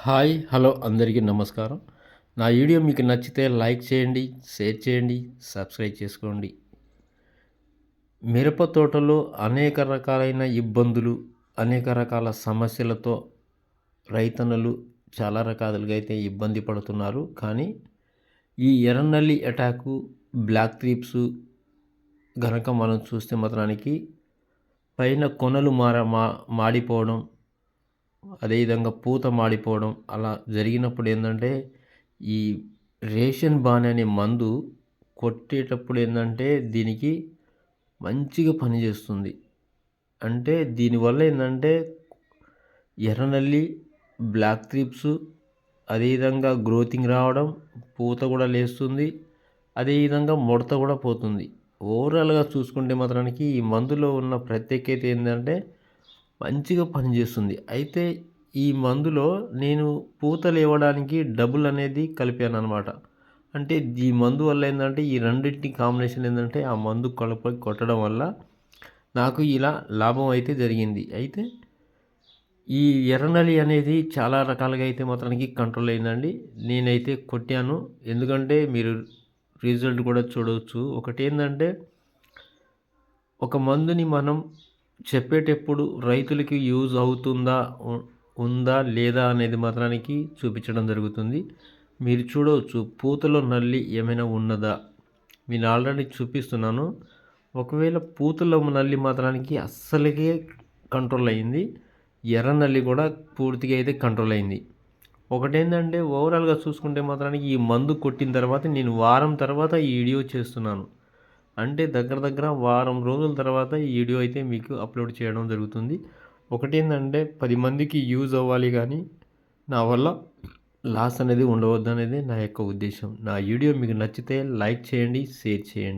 Hi hello అందరికీ నమస్కారం. నా వీడియో మీకు నచ్చితే లైక్ చేయండి, షేర్ చేయండి, సబ్స్క్రైబ్ చేసుకోండి. మిరప తోటలో అనేక రకాలైన ఇబ్బందులు, అనేక రకాల సమస్యలతో రైతన్నలు చాలా రకాలుగా అయితే ఇబ్బంది పడుతున్నారు. కానీ ఈ ఎర్రనల్లి అటాకు, బ్లాక్ థ్రిప్స్ గనక మనం చూస్తే మాత్రానికి పైన కొనలు మాడిపోవడం, అదేవిధంగా పూత మాడిపోవడం అలా జరిగినప్పుడు ఏందంటే, ఈ రేషన్ బాన్ అనే మందు కొట్టేటప్పుడు ఏందంటే, దీనికి మంచిగా పనిచేస్తుంది. అంటే దీనివల్ల ఏందంటే, ఎర్రనల్లి, బ్లాక్ థ్రిప్స్ అదేవిధంగా గ్రోతింగ్ రావడం, పూత కూడా లేస్తుంది. అదేవిధంగా ముడత కూడా పోతుంది. ఓవరాల్‌గా చూసుకుంటే మాత్రానికి ఈ మందులో ఉన్న ప్రత్యేకత ఏందంటే మంచిగా పనిచేస్తుంది. అయితే ఈ మందులో నేను పూత లేవడానికి డబుల్ అనేది కలిపాననమాట. అంటే ఈ మందు వల్ల ఏందంటే ఈ రెండిటి కాంబినేషన్ ఏందంటే ఆ మందు కొట్టడం వల్ల నాకు ఇలా లాభం అయితే జరిగింది. అయితే ఈ ఎర్రనల్లి అనేది చాలా రకాలుగా అయితే మాత్రానికి కంట్రోల్ అయిందండి. నేనైతే కొట్టాను. ఎందుకంటే మీరు రిజల్ట్ కూడా చూడవచ్చు. ఒకటేందంటే ఒక మందుని మనం చెప్పేటప్పుడు రైతులకి యూజ్ అవుతుందా? ఉందా? లేదా? అనేది మాత్రానికి చూపించడం జరుగుతుంది. మీరు చూడవచ్చు పూతలో నల్లి ఏమైనా ఉన్నదా? నేను ఆల్రెడీ చూపిస్తున్నాను. ఒకవేళ పూతలో నల్లి మాత్రానికి అస్సలకే కంట్రోల్ అయింది. ఎర్ర నల్లి కూడా పూర్తిగా అయితే కంట్రోల్ అయింది. ఒకటేంటంటే ఓవరాల్‌గా చూసుకుంటే మాత్రానికి ఈ మందు కొట్టిన తర్వాత నేను వారం తర్వాత ఈ వీడియో చేస్తున్నాను. అంటే దగ్గర వారం రోజుల తర్వాత ఈ వీడియో అయితే మీకు అప్లోడ్ చేయడం జరుగుతుంది. ఒకటేందంటే 10 మందికి యూజ్ అవ్వాలి కానీ నా వల్ల లాస్ అనేది ఉండవద్దనేది నా యొక్క ఉద్దేశం. నా వీడియో మీకు నచ్చితే లైక్ చేయండి, షేర్ చేయండి.